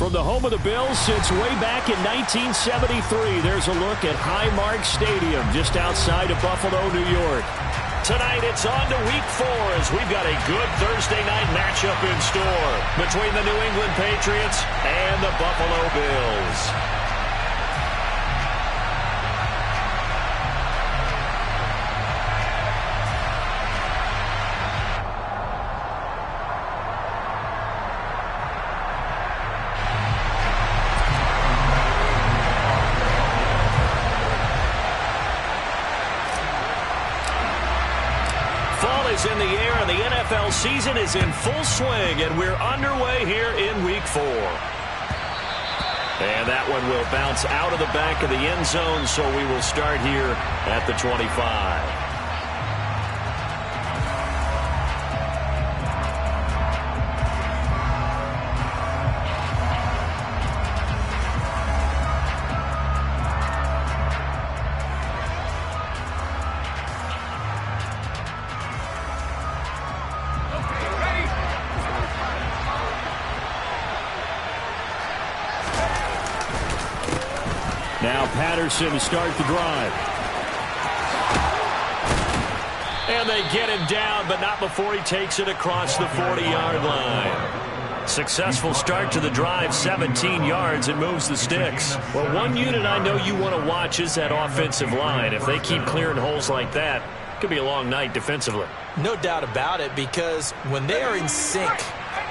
From the home of the Bills since way back in 1973, there's a look at Highmark Stadium just outside of Buffalo, New York. Tonight it's on to Week 4 as we've got a good Thursday night matchup in store between the New England Patriots and the Buffalo Bills. In the air, and the NFL season is in full swing, and we're underway here in Week 4. And that one will bounce out of the back of the end zone, so we will start here at the 25. Now Patterson to start the drive. And they get him down, but not before he takes it across the 40-yard line. Successful start to the drive, 17 yards, and moves the sticks. Well, one unit I know you want to watch is that offensive line. If they keep clearing holes like that, it could be a long night defensively. No doubt about it, because when they are in sync,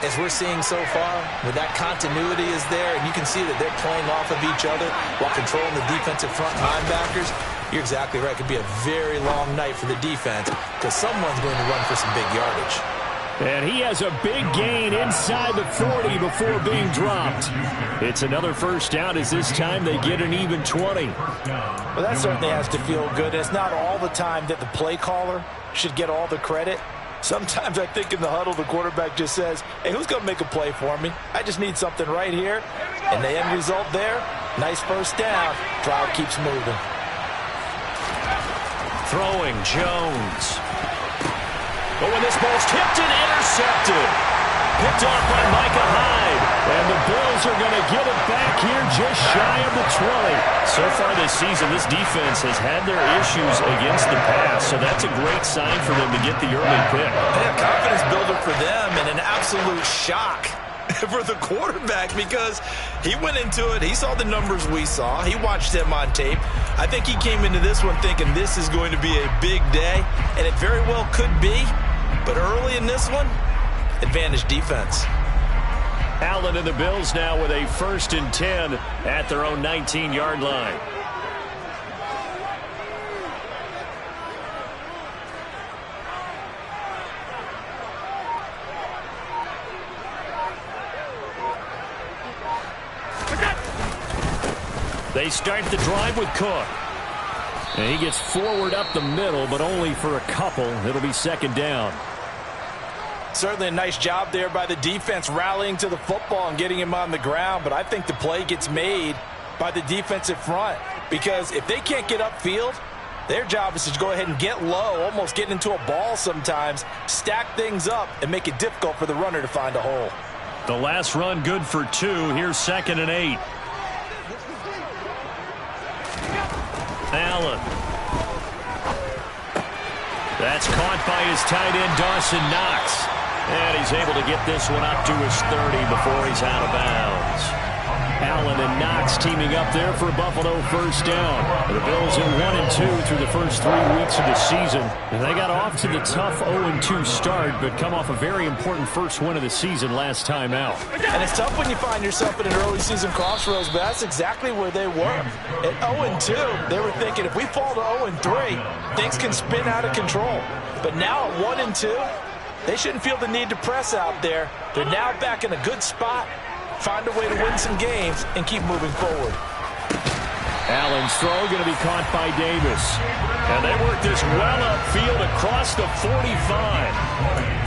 as we're seeing so far, when that continuity is there, and you can see that they're playing off of each other while controlling the defensive front linebackers, you're exactly right. It could be a very long night for the defense because someone's going to run for some big yardage. And he has a big gain inside the 40 before being dropped. It's another first down as this time they get an even 20. Well, that certainly has to feel good. It's not all the time that the play caller should get all the credit. Sometimes I think in the huddle, the quarterback just says, hey, who's going to make a play for me? I just need something right here. And the end result there, nice first down. Drive keeps moving. Throwing Jones. But when this ball's tipped and intercepted. Picked off by Micah Hyde. And the Bills are going to get it back here just shy of the 20. So far this season, this defense has had their issues against the pass. So that's a great sign for them to get the early pick. Yeah, confidence builder for them and an absolute shock for the quarterback because he went into it. He saw the numbers we saw. He watched them on tape. I think he came into this one thinking this is going to be a big day, and it very well could be. But early in this one, advantage defense. Allen and the Bills now with a 1st and 10 at their own 19-yard line. They start the drive with Cook. And he gets forward up the middle, but only for a couple. It'll be 2nd down. Certainly a nice job there by the defense rallying to the football and getting him on the ground. But I think the play gets made by the defensive front because if they can't get upfield, their job is to go ahead and get low, almost get into a ball sometimes, stack things up, and make it difficult for the runner to find a hole. The last run good for 2. Here's 2nd and 8. Allen. That's caught by his tight end, Dawson Knox. And he's able to get this one up to his 30 before he's out of bounds. Allen and Knox teaming up there for a Buffalo first down. The Bills are 1-2 through the first 3 weeks of the season. And they got off to the tough 0-2 start, but come off a very important first win of the season last time out. And it's tough when you find yourself in an early season crossroads, but that's exactly where they were. At 0-2, they were thinking if we fall to 0-3, things can spin out of control. But now at 1-2, they shouldn't feel the need to press out there. They're now back in a good spot. Find a way to win some games and keep moving forward. Allen's throw going to be caught by Davis. And they work this well upfield across the 45.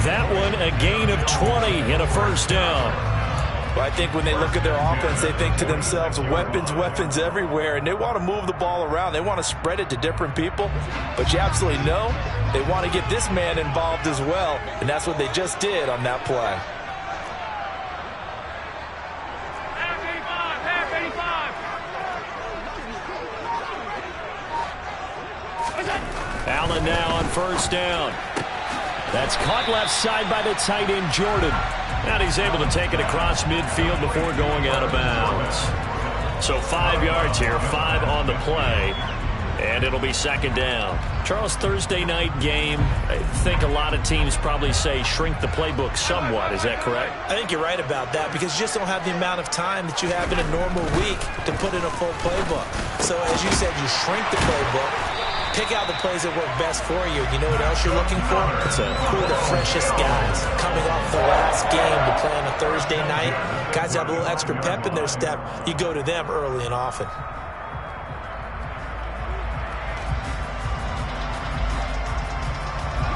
That one a gain of 20 and a first down. Well, I think when they look at their offense, they think to themselves, weapons, weapons everywhere, and they want to move the ball around. They want to spread it to different people, but you absolutely know they want to get this man involved as well, and that's what they just did on that play. Allen now on first down. That's caught left side by the tight end, Jordan. And he's able to take it across midfield before going out of bounds. So 5 yards here, 5 on the play. And it'll be second down. Charles, Thursday night game, I think a lot of teams probably say shrink the playbook somewhat. Is that correct? I think you're right about that because you just don't have the amount of time that you have in a normal week to put in a full playbook. So as you said, you shrink the playbook, pick out the plays that work best for you. You know what else you're looking for? Who are the freshest guys coming off the last game to play on a Thursday night? Guys have a little extra pep in their step. You go to them early and often.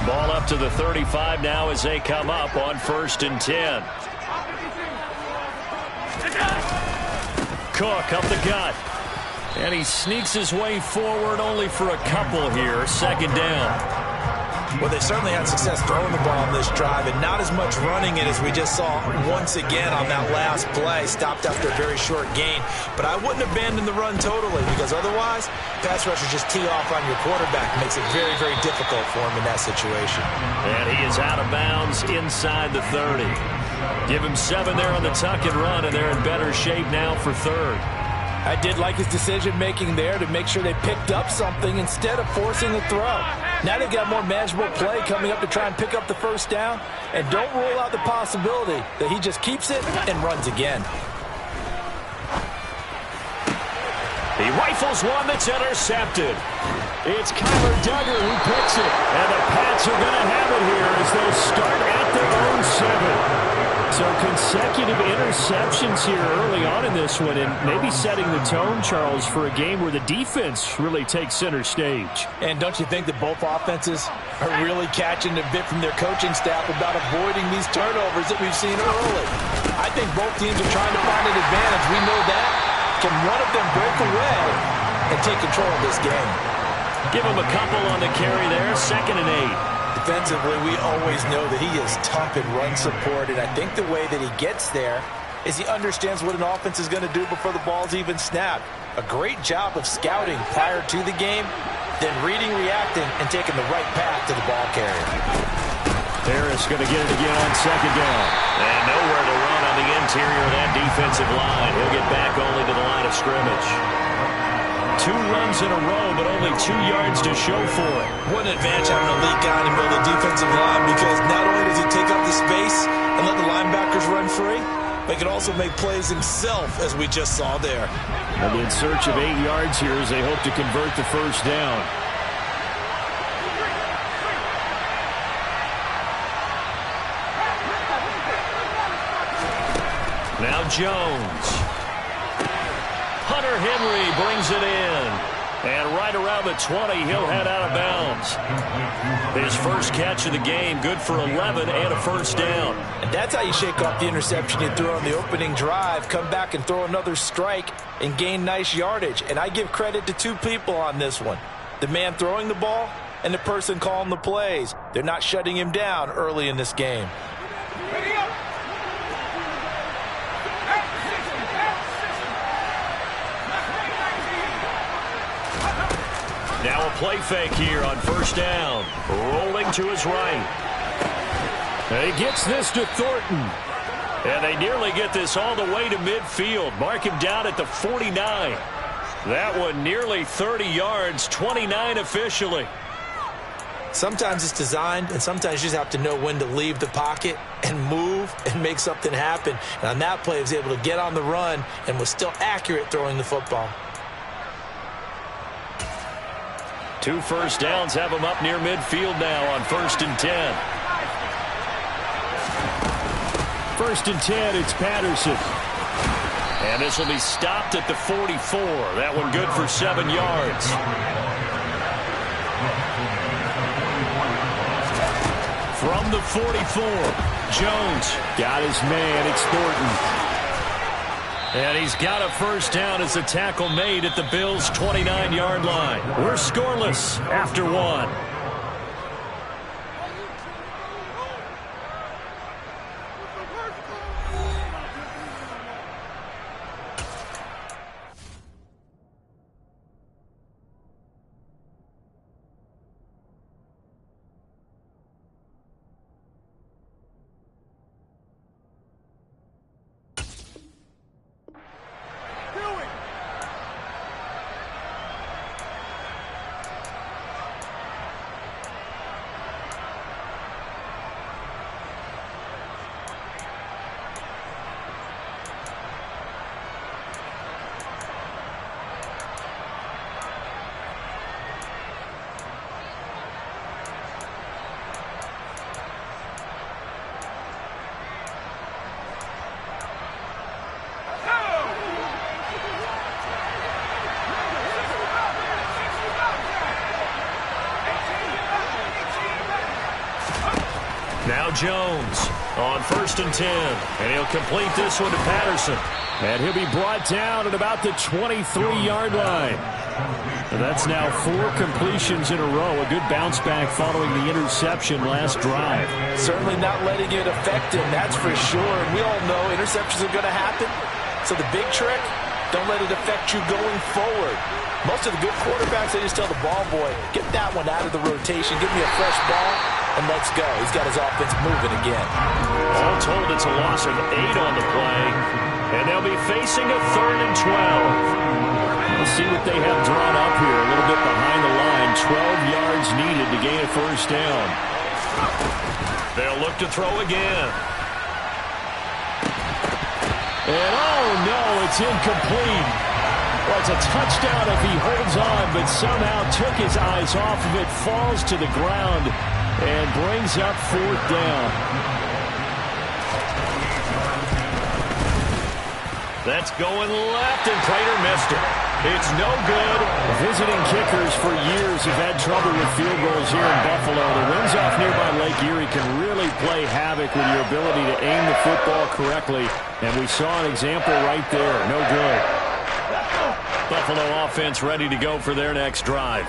Ball up to the 35 now as they come up on 1st and 10. Cook up the gut. And he sneaks his way forward only for a couple here. Second down. Well, they certainly had success throwing the ball on this drive and not as much running it as we just saw once again on that last play. Stopped after a very short gain. But I wouldn't abandon the run totally because otherwise, pass rushers just tee off on your quarterback. It makes it very, very difficult for him in that situation. And he is out of bounds inside the 30. Give him 7 there on the tuck and run, and they're in better shape now for third. I did like his decision-making there to make sure they picked up something instead of forcing the throw. Now they've got more manageable play coming up to try and pick up the first down. And don't rule out the possibility that he just keeps it and runs again. He rifles one that's intercepted. It's Kyler Duggar who picks it. And the Pats are going to have it here as they start at their own 7. So consecutive interceptions here early on in this one, and maybe setting the tone, Charles, for a game where the defense really takes center stage. And don't you think that both offenses are really catching a bit from their coaching staff about avoiding these turnovers that we've seen early? I think both teams are trying to find an advantage. We know that. Can one of them break away and take control of this game? Give him a couple on the carry there, 2nd and 8. Defensively, we always know that he is tough in run support, and I think the way that he gets there is he understands what an offense is going to do before the ball's even snapped. A great job of scouting prior to the game, then reading, reacting, and taking the right path to the ball carrier. Harris going to get it again on 2nd down. And nowhere to run on the interior of that defensive line. He'll get back only to the line of scrimmage. 2 runs in a row, but only 2 yards to show for it. What an advantage having a elite guy in the middle of the defensive line because not only does he take up the space and let the linebackers run free, but he can also make plays himself, as we just saw there. And in search of 8 yards here as they hope to convert the first down. Now Jones. Hunter Henry brings it in. And right around the 20, he'll head out of bounds. His first catch of the game, good for 11 and a first down. And that's how you shake off the interception you threw on the opening drive, come back and throw another strike and gain nice yardage. And I give credit to 2 people on this one. The man throwing the ball and the person calling the plays. They're not shutting him down early in this game. Now a play fake here on first down. Rolling to his right. And he gets this to Thornton. And they nearly get this all the way to midfield. Mark him down at the 49. That one nearly 30 yards, 29 officially. Sometimes it's designed, and sometimes you just have to know when to leave the pocket and move and make something happen. And on that play, he was able to get on the run and was still accurate throwing the football. 2 first downs have him up near midfield now on 1st and 10. 1st and 10, it's Patterson. And this will be stopped at the 44. That one good for 7 yards. From the 44, Jones got his man. It's Thornton. And he's got a first down as the tackle made at the Bills' 29-yard line. We're scoreless after 1. Now Jones on 1st and 10. And he'll complete this one to Patterson. And he'll be brought down at about the 23-yard line. And that's now 4 completions in a row. A good bounce back following the interception last drive. Certainly not letting it affect him, that's for sure. And we all know interceptions are going to happen. So the big trick, don't let it affect you going forward. Most of the good quarterbacks, they just tell the ball boy, get that one out of the rotation, give me a fresh ball, and let's go. He's got his offense moving again. All told, it's a loss of 8 on the play, and they'll be facing a 3rd and 12. Let's see what they have drawn up here. A little bit behind the line, 12 yards needed to gain a 1st down. They'll look to throw again. And oh no, it's incomplete. Well, it's a touchdown if he holds on, but somehow took his eyes off of it, falls to the ground, and brings up 4th down. That's going left, and Prater missed it. It's no good. Visiting kickers for years have had trouble with field goals here in Buffalo. The winds off nearby Lake Erie can really play havoc with your ability to aim the football correctly, and we saw an example right there. No good. Buffalo offense ready to go for their next drive.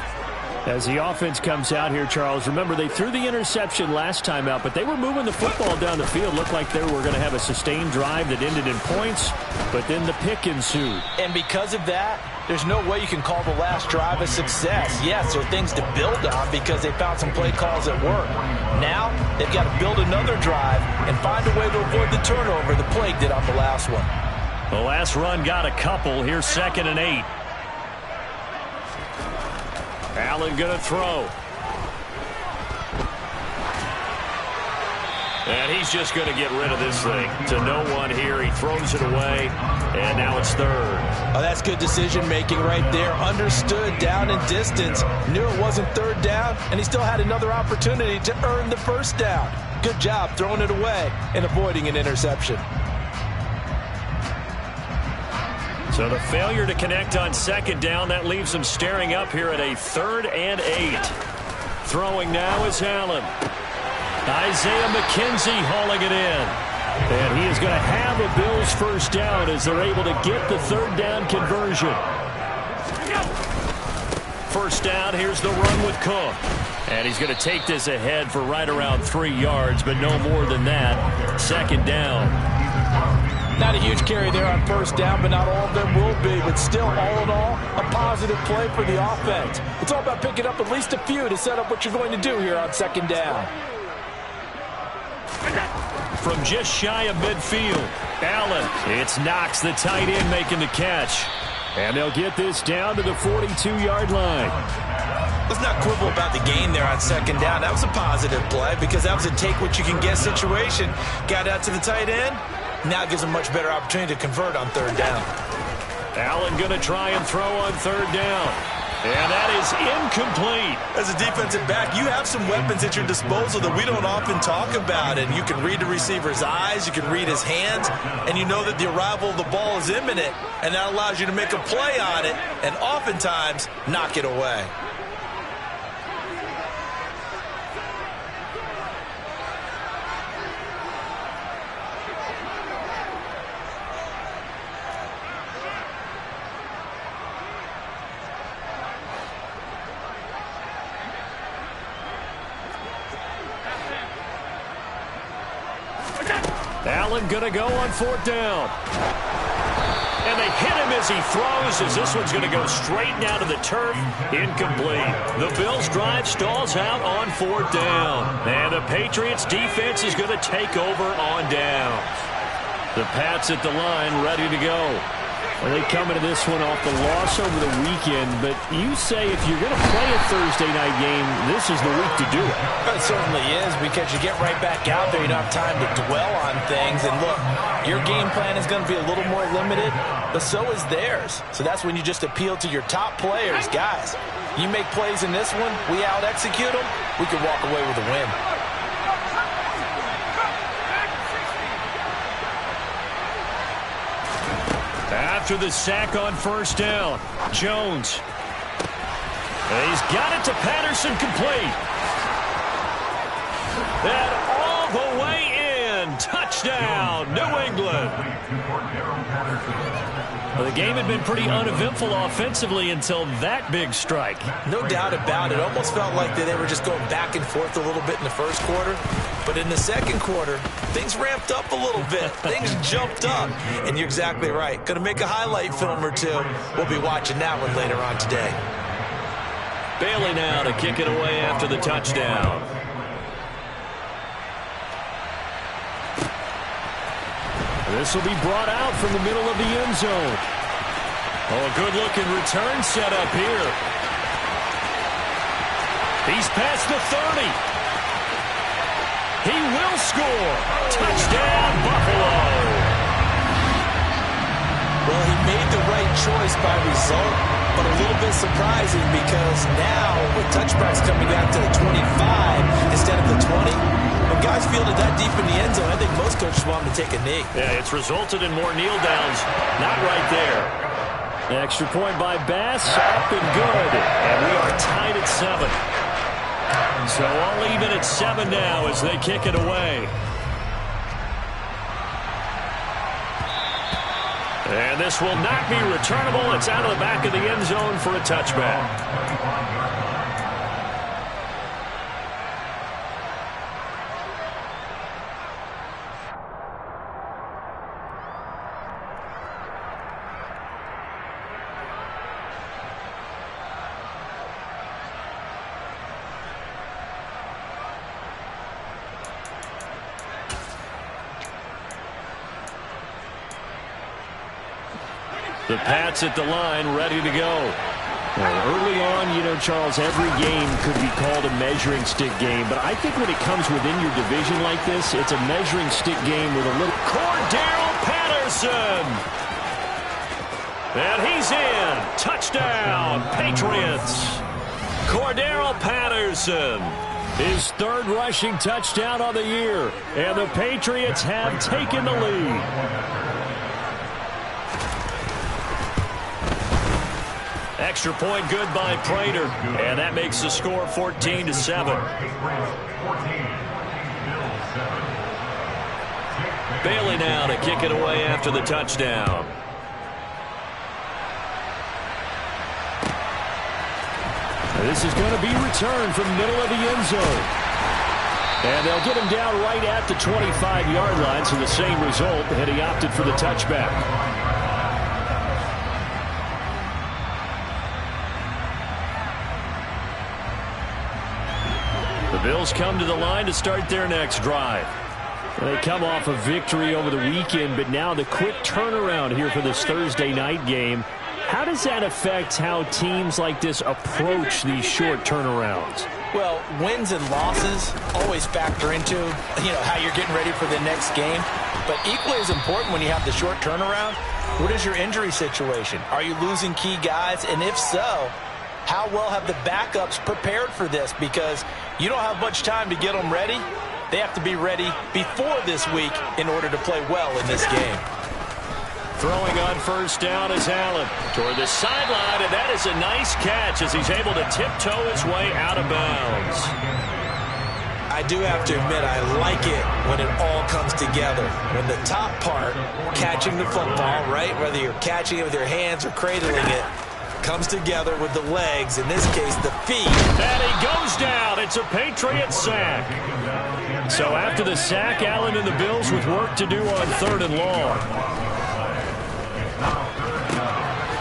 As the offense comes out here, Charles, remember they threw the interception last time out, but they were moving the football down the field. Looked like they were going to have a sustained drive that ended in points, but then the pick ensued. And because of that, there's no way you can call the last drive a success. Yes, there are things to build on because they found some play calls that work. Now, they've got to build another drive and find a way to avoid the turnover the plague did on the last one. The last run got a couple. Here's 2nd and 8. Allen going to throw. And he's just going to get rid of this thing to no one here. He throws it away, and now it's 3rd. Oh, that's good decision-making right there. Understood down and distance. Knew it wasn't 3rd down, and he still had another opportunity to earn the 1st down. Good job throwing it away and avoiding an interception. So the failure to connect on 2nd down, that leaves them staring up here at a 3rd and 8. Throwing now is Allen. Isaiah McKenzie hauling it in. And he is going to have a Bills 1st down as they're able to get the 3rd down conversion. 1st down, here's the run with Cook. And he's going to take this ahead for right around 3 yards, but no more than that. 2nd down. Not a huge carry there on 1st down, but not all of them will be. But still, all in all, a positive play for the offense. It's all about picking up at least a few to set up what you're going to do here on 2nd down. From just shy of midfield, Allen. It's Knox, the tight end, making the catch. And they'll get this down to the 42-yard line. Let's not quibble about the gain there on 2nd down. That was a positive play because that was a take-what-you-can-get situation. Got out to the tight end. Now gives a much better opportunity to convert on 3rd down. Allen going to try and throw on 3rd down. And that is incomplete. As a defensive back, you have some weapons at your disposal that we don't often talk about. And you can read the receiver's eyes, you can read his hands, and you know that the arrival of the ball is imminent. And that allows you to make a play on it and oftentimes knock it away. Allen going to go on 4th down. And they hit him as he throws, as this one's going to go straight down to the turf. Incomplete. The Bills' drive stalls out on 4th down. And the Patriots' defense is going to take over on downs. The Pats at the line ready to go. Well, they come into this one off the loss over the weekend, but you say if you're going to play a Thursday night game, this is the week to do it. It certainly is, because you get right back out there. You don't have time to dwell on things. And look, your game plan is going to be a little more limited, but so is theirs. So that's when you just appeal to your top players. Guys, you make plays in this one, we out-execute them, we can walk away with a win. After the sack on 1st down, Jones. And he's got it to Patterson, complete. And all the Well, the game had been pretty uneventful offensively until that big strike. No doubt about it. Almost felt like they were just going back and forth a little bit in the first quarter. But in the second quarter, things ramped up a little bit. Things jumped up. And you're exactly right. Going to make a highlight film or two. We'll be watching that one later on today. Bailey now to kick it away after the touchdown. This will be brought out from the middle of the end zone. Oh, a good-looking return set up here. He's past the 30. He will score. Touchdown, Buffalo. Well, he made the right choice by result, but a little bit surprising because now with touchbacks coming out to the 25 instead of the 20, when guys fielded that deep in the end zone, I think most coaches want them to take a knee. Yeah, it's resulted in more kneel downs. Not right there. The extra point by Bass, up and good. And we are tied at 7. So all even at 7 now as they kick it away. And this will not be returnable. It's out of the back of the end zone for a touchback. The Pats at the line, ready to go. Well, early on, you know, Charles, every game could be called a measuring stick game. But I think when it comes within your division like this, it's a measuring stick game with a little... Cordero Patterson! And he's in. Touchdown, Patriots. Cordero Patterson. His 3rd rushing touchdown on the year. And the Patriots have taken the lead. Extra point good by Prater, and that makes the score 14-7. Bailey now to kick it away after the touchdown. This is going to be returned from the middle of the end zone. And they'll get him down right at the 25-yard line, so the same result, and he opted for the touchback. The Bills come to the line to start their next drive. They come off a victory over the weekend, but now the quick turnaround here for this Thursday night game. How does that affect how teams like this approach these short turnarounds? Well, wins and losses always factor into, how you're getting ready for the next game. But equally as important when you have the short turnaround, what is your injury situation? Are you losing key guys? And if so, how well have the backups prepared for this? Because you don't have much time to get them ready. They have to be ready before this week in order to play well in this game. Throwing on first down is Allen toward the sideline, and that is a nice catch as he's able to tiptoe his way out of bounds. I do have to admit, I like it when it all comes together. When the top part, catching the football, right, whether you're catching it with your hands or cradling it, comes together with the legs, in this case the feet. And he goes down. It's a Patriot sack. So after the sack, Allen and the Bills with work to do on 3rd and long.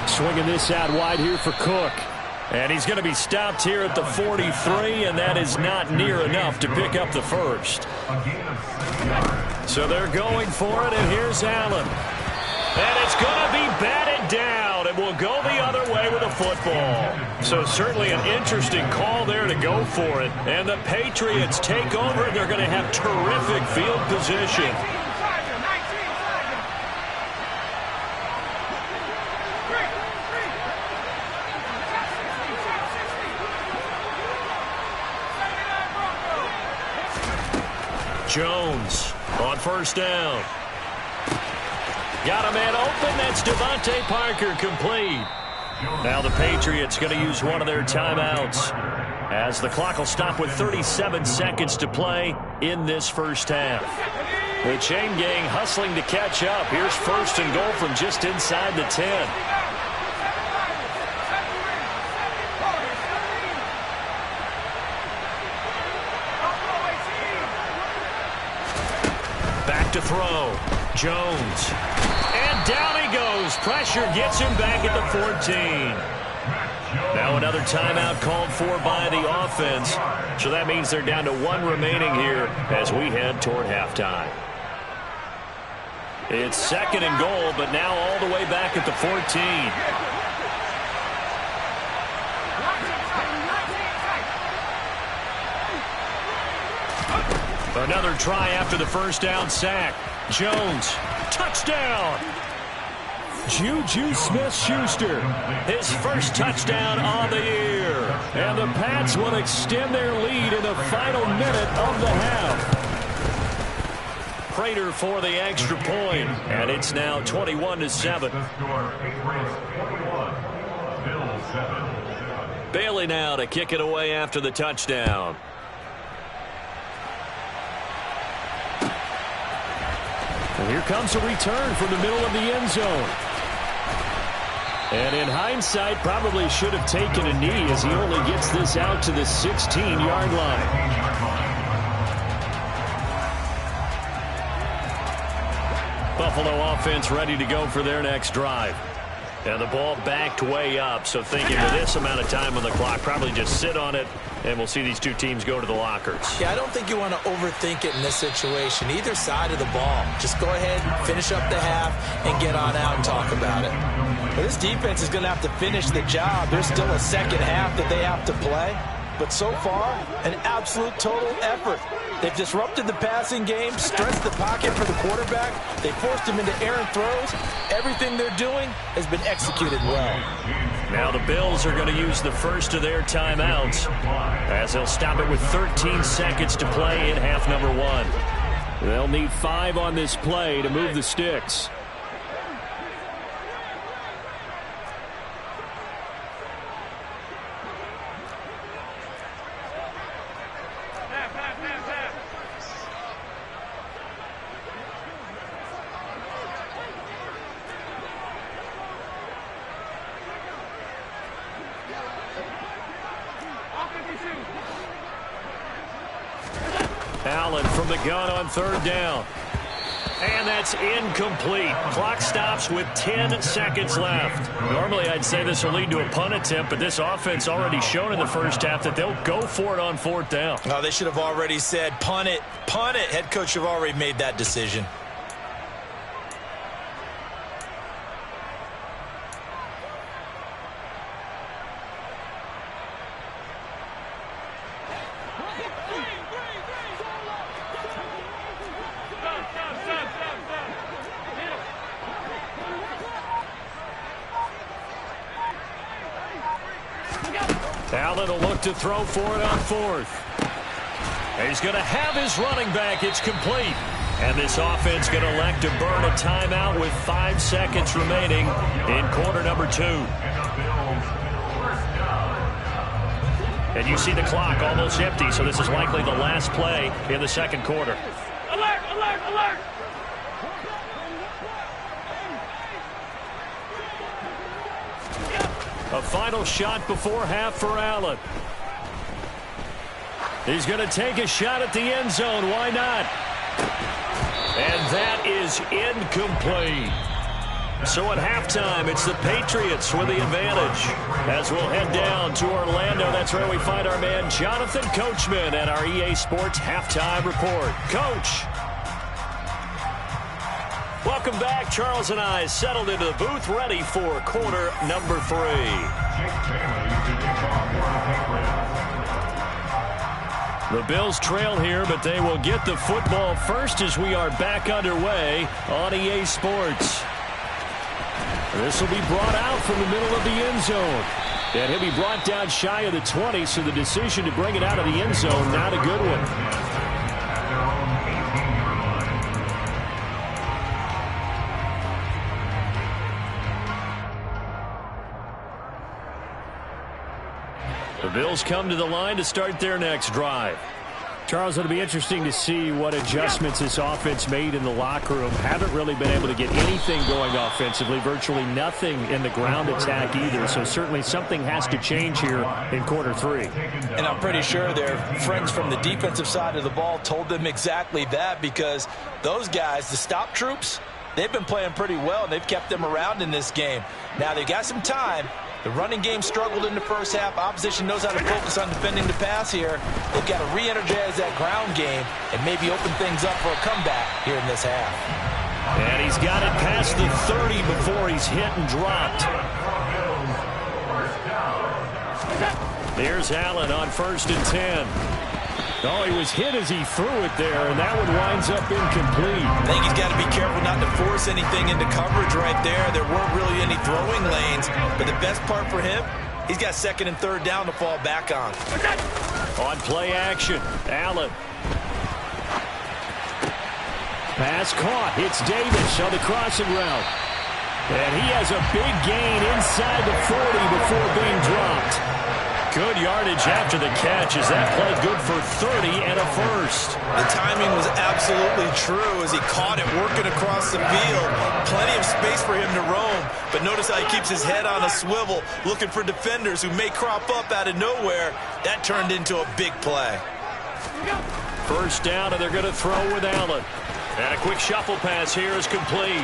Swinging this out wide here for Cook. And he's going to be stopped here at the 43, and that is not near enough to pick up the first. So they're going for it, and here's Allen. And it's going to be batted down, and will go the other way with a football. So certainly an interesting call there to go for it. And the Patriots take over, and they're going to have terrific field position. Jones on first down. Got a man open. That's Devontae Parker, complete. Now the Patriots going to use one of their timeouts as the clock will stop with 37 seconds to play in this first half. The chain gang hustling to catch up. Here's 1st and goal from just inside the 10. Back to throw. Jones. And down he goes. Pressure gets him back at the 14. Now another timeout called for by the offense. So that means they're down to 1 remaining here as we head toward halftime. It's 2nd and goal, but now all the way back at the 14. Another try after the first down sack. Jones, touchdown. Juju Smith-Schuster, his first touchdown on the year. And the Pats will extend their lead in the final minute of the half. Prater for the extra point, and it's now 21-7. Bailey now to kick it away after the touchdown. And here comes a return from the middle of the end zone. And in hindsight, probably should have taken a knee as he only gets this out to the 16-yard line. Buffalo offense ready to go for their next drive. And the ball backed way up, so thinking with this amount of time on the clock, probably just sit on it, and we'll see these two teams go to the lockers. Yeah, I don't think you want to overthink it in this situation. Either side of the ball. Just go ahead, finish up the half, and get on out and talk about it. But this defense is going to have to finish the job. There's still a second half that they have to play. But so far, an absolute total effort. They've disrupted the passing game, stretched the pocket for the quarterback. They forced him into errant throws. Everything they're doing has been executed well. Now the Bills are going to use the first of their timeouts as they'll stop it with 13 seconds to play in half number 1. They'll need 5 on this play to move the sticks. Allen from the gun on 3rd down. And that's incomplete. Clock stops with 10 seconds left. Normally I'd say this will lead to a punt attempt, but this offense already shown in the first half that they'll go for it on 4th down. Oh, they should have already said punt it, punt it. Head coach should have already made that decision. Allen will look to throw for it on 4th. He's going to have his running back. It's complete. And this offense going to elect to burn a timeout with 5 seconds remaining in quarter number 2. And you see the clock almost empty, so this is likely the last play in the second quarter. Alert, alert, alert! A final shot before half for Allen. He's going to take a shot at the end zone. Why not? And that is incomplete. So at halftime, it's the Patriots with the advantage. As we'll head down to Orlando, that's where we find our man Jonathan Coachman at our EA Sports Halftime Report. Coach. Welcome back. Charles and I settled into the booth, ready for quarter number 3. The Bills trail here, but they will get the football first as we are back underway on EA Sports. This will be brought out from the middle of the end zone. And he'll be brought down shy of the 20, so the decision to bring it out of the end zone, not a good one. The Bills come to the line to start their next drive. Charles, it'll be interesting to see what adjustments this offense made in the locker room. Haven't really been able to get anything going offensively, virtually nothing in the ground attack either. So certainly something has to change here in quarter 3. And I'm pretty sure their friends from the defensive side of the ball told them exactly that, because those guys, the stop troops, they've been playing pretty well, and they've kept them around in this game. Now they've got some time. The running game struggled in the first half. Opposition knows how to focus on defending the pass here. They've got to re-energize that ground game and maybe open things up for a comeback here in this half. And he's got it past the 30 before he's hit and dropped. There's Allen on 1st and 10. Oh, he was hit as he threw it there, and that one winds up incomplete. I think he's got to be careful not to force anything into coverage right there. There weren't really any throwing lanes, but the best part for him, he's got 2nd and 3rd down to fall back on. On play action, Allen. Pass caught. It's Davis on the crossing route. And he has a big gain inside the 40 before being dropped. Good yardage after the catch as that play good for 30 and a first. The timing was absolutely true as he caught it working across the field. Plenty of space for him to roam, but notice how he keeps his head on a swivel looking for defenders who may crop up out of nowhere. That turned into a big play. First down, and they're going to throw with Allen. And a quick shuffle pass here is complete.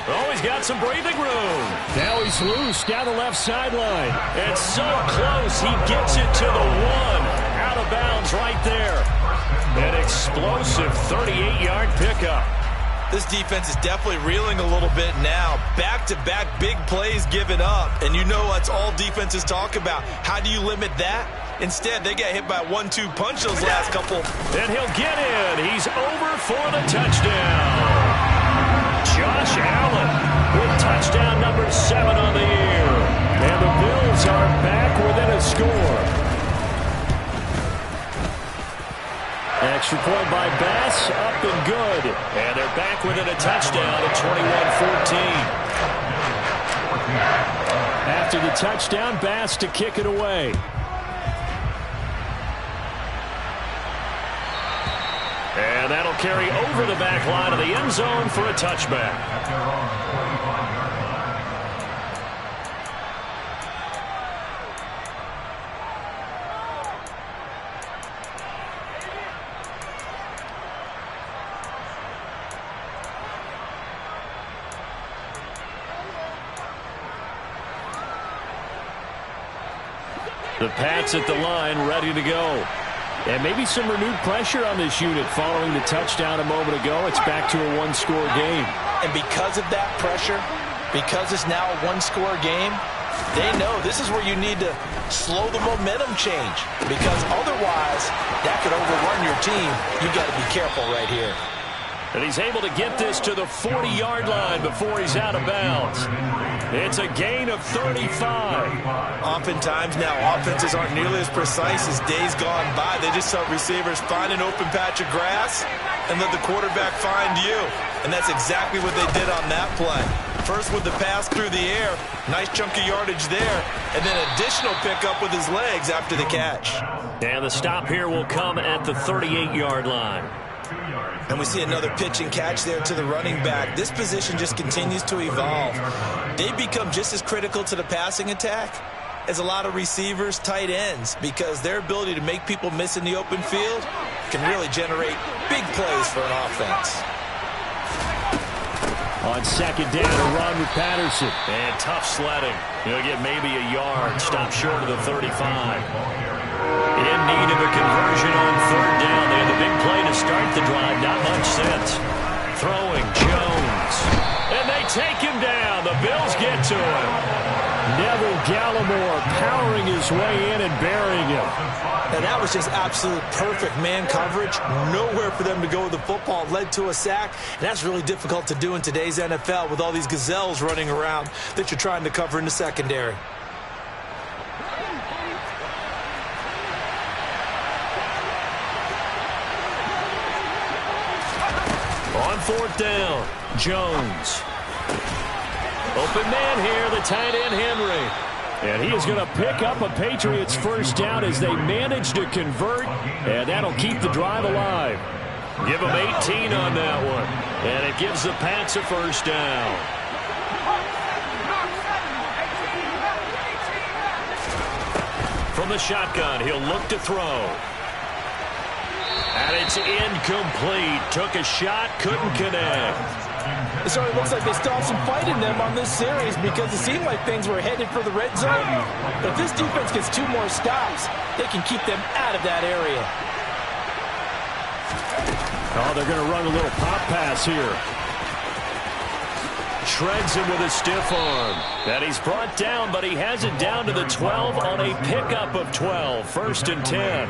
Oh, he's got some breathing room. Now he's loose down the left sideline. It's so close, he gets it to the 1. Out of bounds right there. An explosive 38-yard pickup. This defense is definitely reeling a little bit now. Back-to-back big plays given up. And you know that's all defenses talk about. How do you limit that? Instead, they got hit by a 1-2 punch those last couple. And he'll get in. He's over for the touchdown. Josh Allen with touchdown number 7 on the year. And the Bills are back within a score. Extra point by Bass, up and good. And they're back within a touchdown at 21-14. After the touchdown, Bass to kick it away. And that'll carry over the back line of the end zone for a touchback. The Pats at the line, ready to go. And maybe some renewed pressure on this unit following the touchdown a moment ago. It's back to a 1-score game. And because of that pressure, because it's now a 1-score game, they know this is where you need to slow the momentum change. Because otherwise, that could overrun your team. You've got to be careful right here. And he's able to get this to the 40-yard line before he's out of bounds. It's a gain of 35. Oftentimes now, offenses aren't nearly as precise as days gone by. They just help receivers find an open patch of grass and let the quarterback find you. And that's exactly what they did on that play. First with the pass through the air, nice chunk of yardage there, and then additional pickup with his legs after the catch. And the stop here will come at the 38-yard line. And we see another pitch and catch there to the running back. This position just continues to evolve. They become just as critical to the passing attack as a lot of receivers, tight ends, because their ability to make people miss in the open field can really generate big plays for an offense. On 2nd down, a run with Patterson. And tough sledding. He'll get maybe a yard. Stop short of the 35. In need of a conversion on 3rd down. They had the big play to start the drive. Not much sense. Throwing Jones. And they take him down. The Bills get to him. Neville Gallimore powering his way in and burying him. And that was just absolute perfect man coverage. Nowhere for them to go with the football. Led to a sack. And that's really difficult to do in today's NFL with all these gazelles running around that you're trying to cover in the secondary. On 4th down, Jones. Open man here, the tight end Henry. And he is going to pick up a Patriots first down as they manage to convert, and that'll keep the drive alive. Give him 18 on that one, and it gives the Pats a first down. From the shotgun, he'll look to throw. And it's incomplete. Took a shot, couldn't connect. It certainly looks like they still have some fight in them on this series because it seemed like things were headed for the red zone. But if this defense gets 2 more stops, they can keep them out of that area. Oh, they're going to run a little pop pass here. Shreds him with a stiff arm. And he's brought down, but he has it down to the 12 on a pickup of 12. 1st and 10.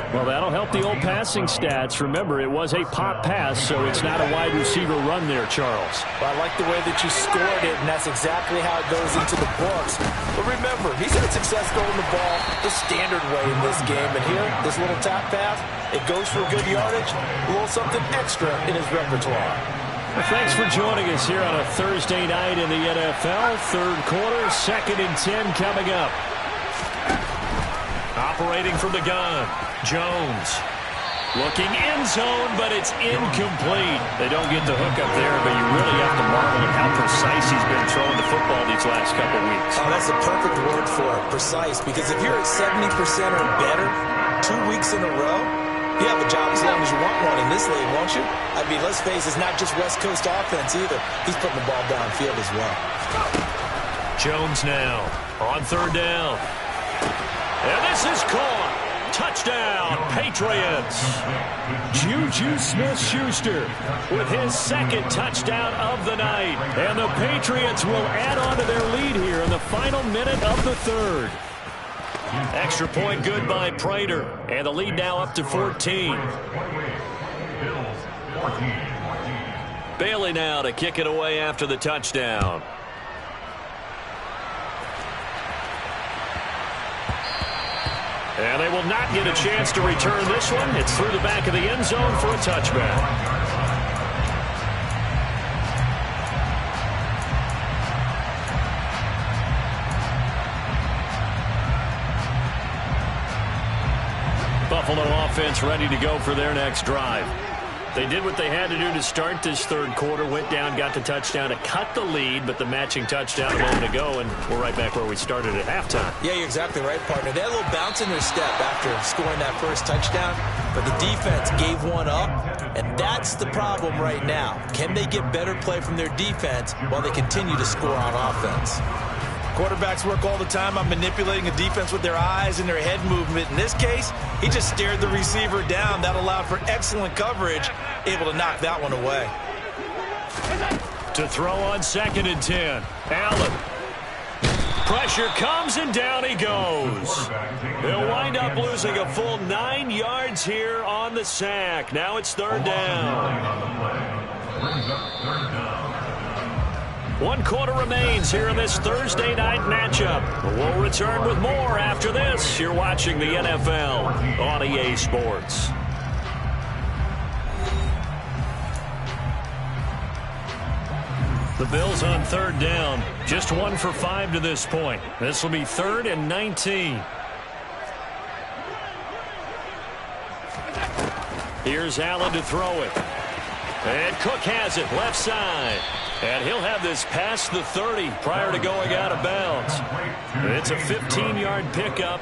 Well, that'll help the old passing stats. Remember, it was a pop pass, so it's not a wide receiver run there, Charles. Well, I like the way that you scored it, and that's exactly how it goes into the books. But remember, he's had success throwing the ball the standard way in this game. And here, this little tap pass, it goes for good yardage, a little something extra in his repertoire. Well, thanks for joining us here on a Thursday night in the NFL. 3rd quarter, 2nd and 10 coming up. Operating from the gun, Jones. Looking end zone, but it's incomplete. They don't get the hook up there, but you really have to marvel at how precise he's been throwing the football these last couple weeks. Oh, that's a perfect word for it, precise, because if you're at 70% or better 2 weeks in a row, you have a job as long as you want one in this league, won't you? I mean, let's face it, it's not just West Coast offense either. He's putting the ball downfield as well. Jones now on 3rd down. And this is caught. Touchdown, Patriots. Juju Smith-Schuster with his 2nd touchdown of the night. And the Patriots will add on to their lead here in the final minute of the 3rd. Extra point good by Prater. And the lead now up to 14. Bailey now to kick it away after the touchdown. And they will not get a chance to return this one. It's through the back of the end zone for a touchback. Buffalo offense ready to go for their next drive. They did what they had to do to start this 3rd quarter. Went down, got the touchdown to cut the lead, but the matching touchdown a moment ago, and we're right back where we started at halftime. Yeah, you're exactly right, partner. They had a little bounce in their step after scoring that first touchdown, but the defense gave one up, and that's the problem right now. Can they get better play from their defense while they continue to score on offense? Quarterbacks work all the time on manipulating a defense with their eyes and their head movement. In this case, he just stared the receiver down. That allowed for excellent coverage, able to knock that one away. To throw on 2nd and 10. Allen. Pressure comes, and down he goes. They'll wind up losing a full 9 yards here on the sack. Now it's 3rd down. 1 quarter remains here in this Thursday night matchup. We'll return with more after this. You're watching the NFL on EA Sports. The Bills on 3rd down. Just 1 for 5 to this point. This will be 3rd and 19. Here's Allen to throw it. And Cook has it left side. And he'll have this past the 30 prior to going out of bounds. It's a 15-yard pickup,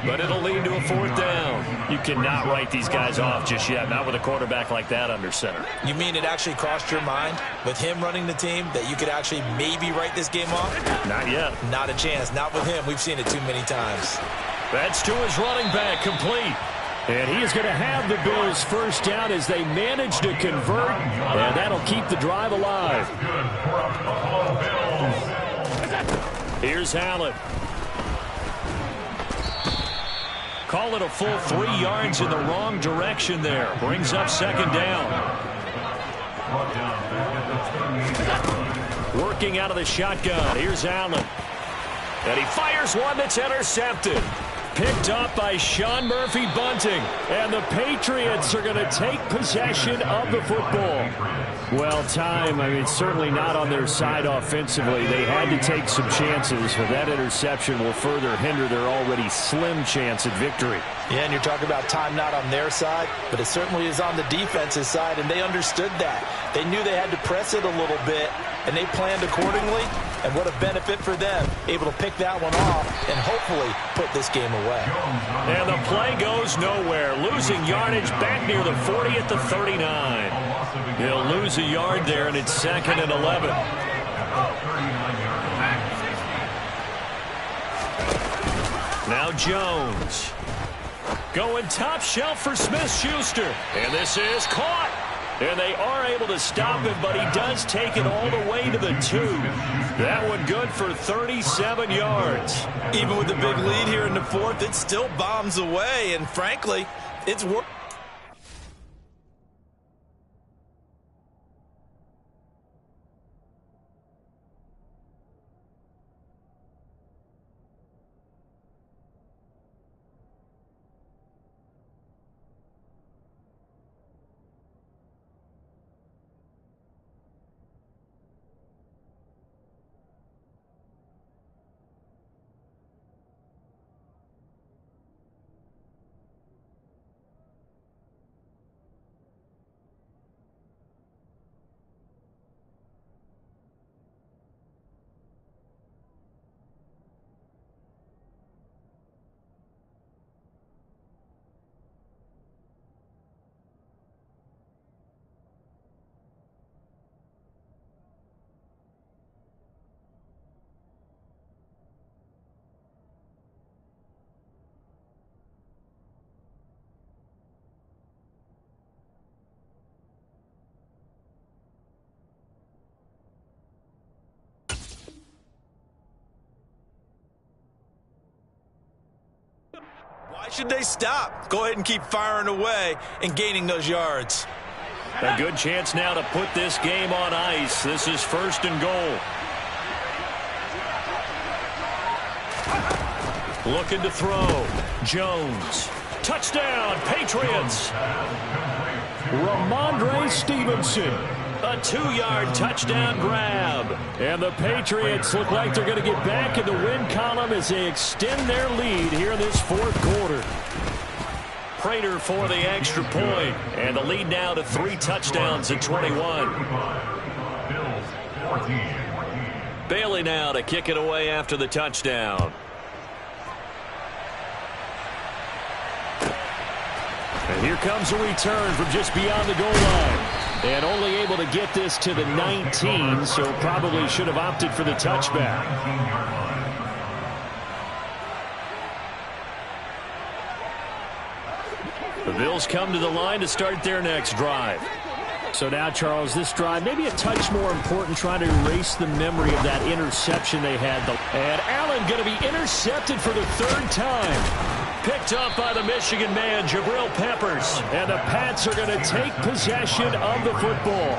but it'll lead to a 4th down. You cannot write these guys off just yet, not with a quarterback like that under center. You mean it actually crossed your mind with him running the team that you could actually maybe write this game off? Not yet. Not a chance. Not with him. We've seen it too many times. That's to his running back, complete. And he is going to have the Bills first down as they manage to convert, and that'll keep the drive alive. Here's Allen. Call it a full 3 yards in the wrong direction there. Brings up 2nd down. Working out of the shotgun. Here's Allen. And he fires one that's intercepted. Picked up by Sean Murphy Bunting. And the Patriots are going to take possession of the football. Well, certainly not on their side offensively. They had to take some chances, but that interception will further hinder their already slim chance at victory. Yeah, and you're talking about time not on their side, but it certainly is on the defense's side, and they understood that. They knew they had to press it a little bit, and they planned accordingly, and what a benefit for them, able to pick that one off and hopefully put this game away. And the play goes nowhere, losing yardage back near the 40 at the 39. He'll lose a yard there, and it's 2nd and 11. Now Jones. Going top shelf for Smith-Schuster. And this is caught. And they are able to stop him, but he does take it all the way to the 2. That one good for 37 yards. Even with the big lead here in the 4th, it still bombs away, and frankly, it's worth. Why should they stop? Go ahead and keep firing away and gaining those yards. A good chance now to put this game on ice. This is 1st and goal. Looking to throw. Jones. Touchdown, Patriots. Ramondre Stevenson. A 2-yard touchdown grab. And the Patriots look like they're going to get back in the win column as they extend their lead here in this 4th quarter. Prater for the extra point. And the lead now to 3 touchdowns at 21. Bailey now to kick it away after the touchdown. And here comes a return from just beyond the goal line. And only able to get this to the 19, so probably should have opted for the touchback. The Bills come to the line to start their next drive. So now, Charles, this drive maybe a touch more important, trying to erase the memory of that interception they had. And Allen going to be intercepted for the 3rd time. Picked up by the Michigan man, Jabril Peppers. And the Pats are going to take possession of the football.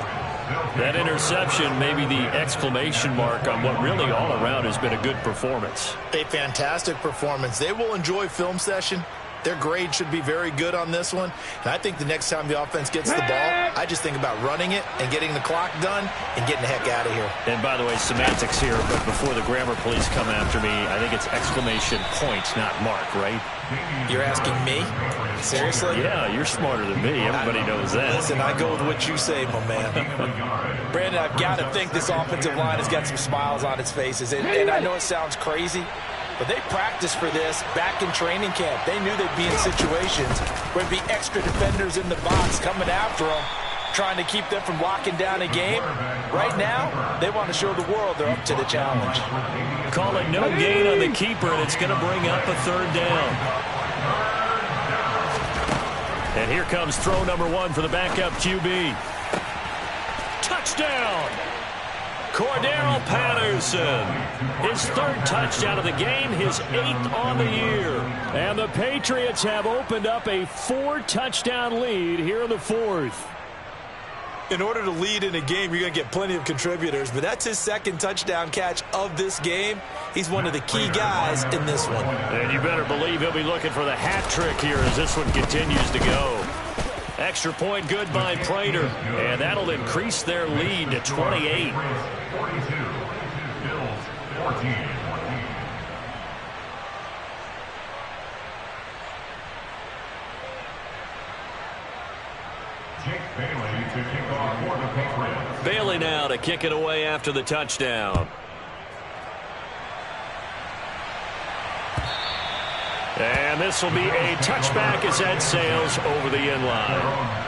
That interception may be the exclamation mark on what really all around has been a good performance. A fantastic performance. They will enjoy film session. Their grade should be very good on this one. And I think the next time the offense gets the ball, I just think about running it and getting the clock done and getting the heck out of here. And by the way, semantics here, but before the grammar police come after me, I think it's exclamation point, not mark, right? You're asking me? Seriously? Yeah, you're smarter than me. Everybody knows that. Listen, I go with what you say, my man. Brandon, I've got to think this offensive line has got some smiles on its faces. And I know it sounds crazy, but they practiced for this back in training camp. They knew they'd be in situations where there'd be extra defenders in the box coming after them, trying to keep them from locking down a game. Right now, they want to show the world they're up to the challenge. Call it no gain on the keeper, and it's going to bring up a 3rd down. And here comes throw number 1 for the backup QB. Touchdown! Cordero Patterson. His 3rd touchdown of the game, his 8th on the year. And the Patriots have opened up a 4-touchdown lead here in the 4th. In order to lead in a game, you're going to get plenty of contributors, but that's his second touchdown catch of this game. He's one of the key guys in this one. And you better believe he'll be looking for the hat trick here as this one continues to go. Extra point good by Prater, and that'll increase their lead to 28. 42, Bills 14. Bailey to kick off for the Patriots. Bailey now to kick it away after the touchdown. And this will be a touchback as that sails over the end line.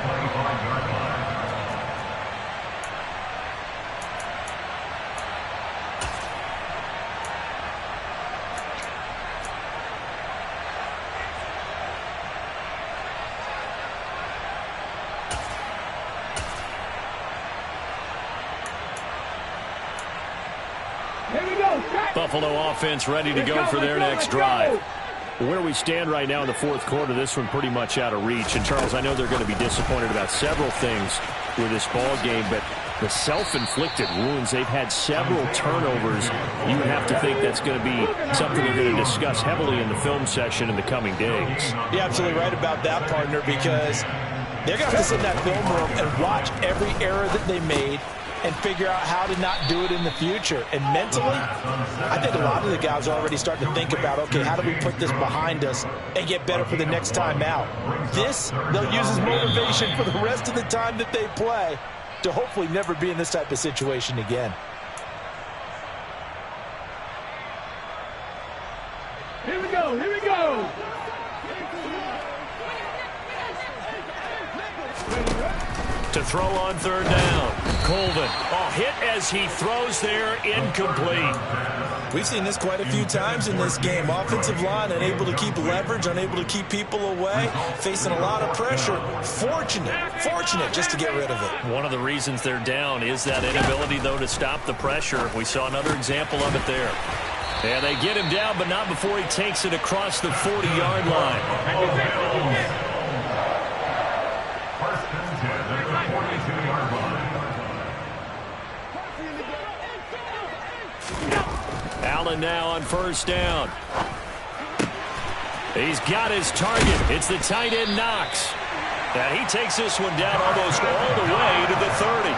Buffalo offense ready to go for their next drive. Where we stand right now in the fourth quarter, this one pretty much out of reach. And, Charles, I know they're going to be disappointed about several things with this ball game, but the self-inflicted wounds, they've had several turnovers. You would have to think that's going to be something they're going to discuss heavily in the film session in the coming days. You're absolutely right about that, partner, because they're going to have to sit in that film room and watch every error that they made and figure out how to not do it in the future. And mentally, I think a lot of the guys are already starting to think about, okay, how do we put this behind us and get better for the next time out? This, they'll use as motivation for the rest of the time that they play to hopefully never be in this type of situation again. Here we go, here we go. To throw on third down. Colvin, hit as he throws there, incomplete. We've seen this quite a few times in this game. Offensive line unable to keep leverage, unable to keep people away, facing a lot of pressure. Fortunate just to get rid of it. One of the reasons they're down is that inability, though, to stop the pressure. We saw another example of it there. And they get him down, but not before he takes it across the 40-yard line. Allen now on first down. He's got his target. It's the tight end, Knox. And he takes this one down almost all the way to the 30.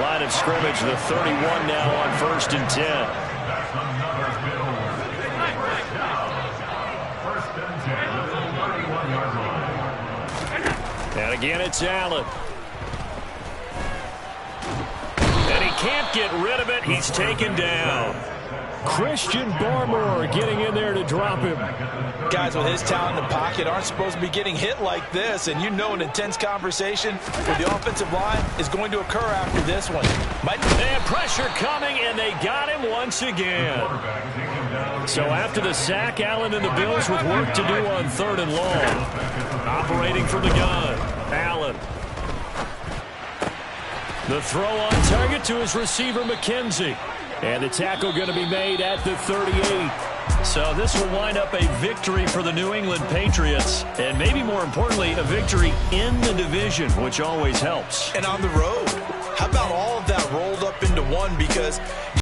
Line of scrimmage, the 31 now on first and 10. That's another Bills. First and 10, the 31-yard line. And again, it's Allen. And he can't get rid of it. He's taken down. Christian Barmore getting in there to drop him. Guys with his talent in the pocket aren't supposed to be getting hit like this, and you know an intense conversation with the offensive line is going to occur after this one. And pressure coming, and they got him once again. So after the sack, Allen and the Bills with work to do on third and long. Operating from the gun, Allen. The throw on target to his receiver, McKenzie. And the tackle going to be made at the 38. So this will wind up a victory for the New England Patriots. And maybe more importantly, a victory in the division, which always helps. And on the road. How about all of that rolled up into one? Because